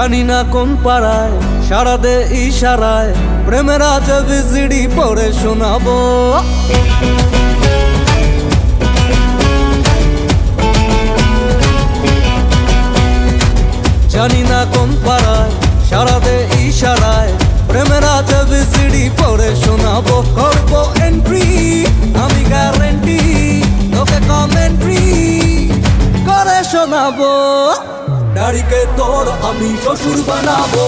জানি না কোন পাড়ায় সারা দে ইশারায় প্রেমের আজব জিডি পড়ে শোনাবো। জানি না কোন পাড়ায় সারা দে ইশারায় প্রেমের আজব জিডি পড়ে শোনাবো। করবো এন্ট্রি আমি গ্যারেন্টি, তোকে কমেন্ট্রি করে শোনাবো। ডাড়িকে তোর আমি শ্বশুর বানাবো,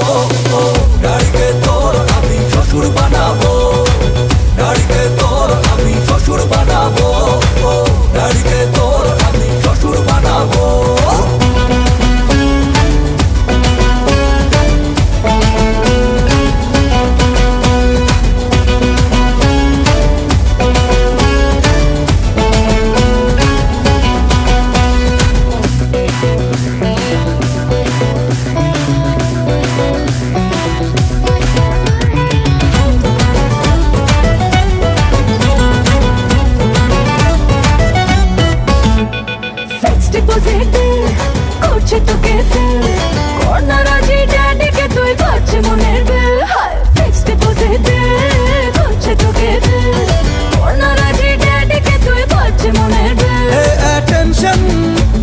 ডাড়িকে তোর আমি শ্বশুর বানাবো, ডাড়িকে তোর আমি শ্বশুর বানাবো, ডাড়িকে তোর আমি শ্বশুর বানাবো। করছে তোকে ফেল কর্নার আজি ড্যাডিকে তুই করছে মনের বেল। ফিক্সড ডিপোজিট করছে তোকে ফেল কর্নার আজি ড্যাডিকে তুই করছে মনের বেল। হে অ্যাটেনশন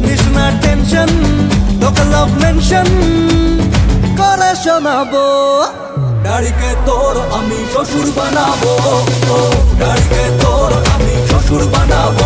নিস না টেনশন, তোকে লাভ মেনশন করে শোনাবো। ডাড়িকে তোর আমি শ্বশুর বানাবো, ডাড়িকে তোর আমি শ্বশুর বানাবো।